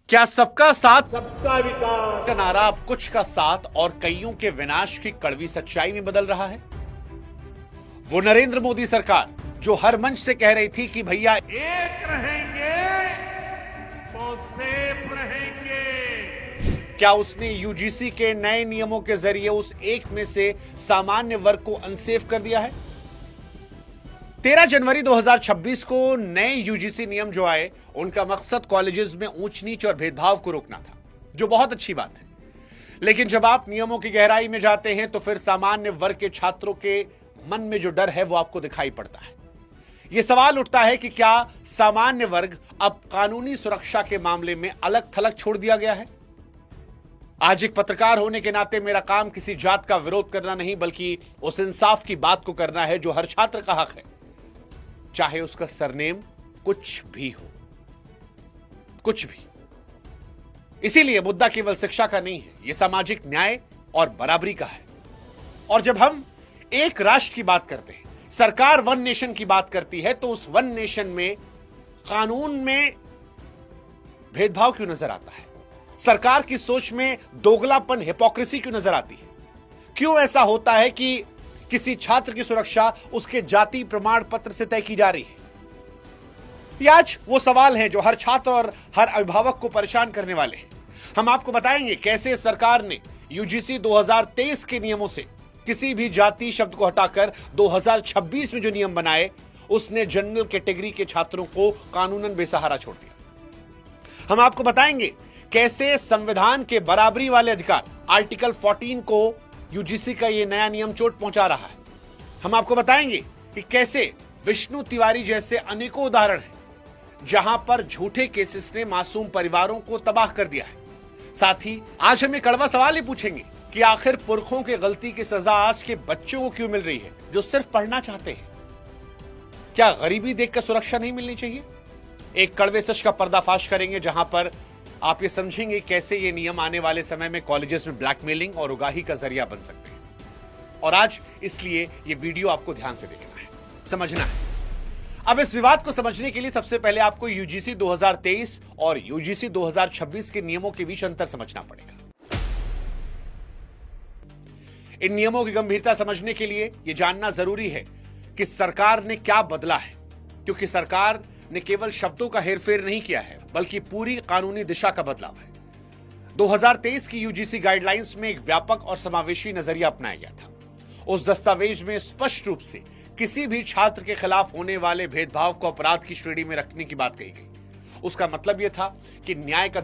क्या सबका साथ सबका विकास का नारा अब कुछ का साथ और कईयों के विनाश की कड़वी सच्चाई में बदल रहा है? वो नरेंद्र मोदी सरकार जो हर मंच से कह रही थी कि भैया एक रहेंगे तो सेफ रहेंगे। क्या उसने यूजीसी के नए नियमों के जरिए उस एक में से सामान्य वर्ग को अनसेफ कर दिया है? 13 जनवरी 2026 को नए यूजीसी नियम जो आए, उनका मकसद कॉलेजेस में ऊंच नीच और भेदभाव को रोकना था, जो बहुत अच्छी बात है। लेकिन जब आप नियमों की गहराई में जाते हैं तो फिर सामान्य वर्ग के छात्रों के मन में जो डर है वो आपको दिखाई पड़ता है। यह सवाल उठता है कि क्या सामान्य वर्ग अब कानूनी सुरक्षा के मामले में अलग थलग छोड़ दिया गया है? आज एक पत्रकार होने के नाते मेरा काम किसी जात का विरोध करना नहीं, बल्कि उस इंसाफ की बात को करना है जो हर छात्र का हक है, चाहे उसका सरनेम कुछ भी हो, कुछ भी। इसीलिए मुद्दा केवल शिक्षा का नहीं है, यह सामाजिक न्याय और बराबरी का है। और जब हम एक राष्ट्र की बात करते हैं, सरकार वन नेशन की बात करती है, तो उस वन नेशन में कानून में भेदभाव क्यों नजर आता है? सरकार की सोच में दोगलापन, हिपोक्रेसी क्यों नजर आती है? क्यों ऐसा होता है कि किसी छात्र की सुरक्षा उसके जाति प्रमाण पत्र से तय की जा रही है? ये आज वो सवाल हैं जो हर छात्र और हर अभिभावक को परेशान करने वाले हैं। हम आपको बताएंगे कैसे सरकार ने यूजीसी 2023 के नियमों से किसी भी जाति शब्द को हटाकर 2026 में जो नियम बनाए, उसने जनरल कैटेगरी के छात्रों को कानूनन बेसहारा छोड़ दिया। हम आपको बताएंगे कैसे संविधान के बराबरी वाले अधिकार आर्टिकल 14 को यूजीसी का यह नया नियम चोट पहुंचा रहा है। हम आपको बताएंगे कि कैसे विष्णु तिवारी जैसे अनेकों उदाहरण हैं जहां पर झूठे केसेस ने मासूम परिवारों को तबाह कर दिया है। साथ ही आज हम ये कड़वा सवाल ही पूछेंगे कि आखिर पुरखों की गलती की सजा आज के बच्चों को क्यों मिल रही है जो सिर्फ पढ़ना चाहते हैं? क्या गरीबी देखकर सुरक्षा नहीं मिलनी चाहिए? एक कड़वे सच का पर्दाफाश करेंगे जहां पर आप ये समझेंगे कैसे ये नियम आने वाले समय में कॉलेजेस में ब्लैकमेलिंग और उगाही का जरिया बन सकते हैं। और आज इसलिए ये वीडियो आपको ध्यान से देखना है, समझना है। अब इस विवाद को समझने के लिए सबसे पहले आपको यूजीसी 2023 और यूजीसी 2026 के नियमों के बीच अंतर समझना पड़ेगा। इन नियमों की गंभीरता समझने के लिए यह जानना जरूरी है कि सरकार ने क्या बदला है, क्योंकि सरकार ने केवल शब्दों का हेरफेर नहीं किया है, बल्कि पूरी कानूनी दिशा का बदलाव है। 2023 की यूजीसी गाइडलाइंस में एक व्यापक और समावेशी नजरिया अपनाया गया था। उस दस्तावेज में स्पष्ट रूप से किसी भी छात्र के खिलाफ होने वाले भेदभाव को अपराध की श्रेणी में रखने की बात कही गई। उसका मतलब यह था कि न्याय का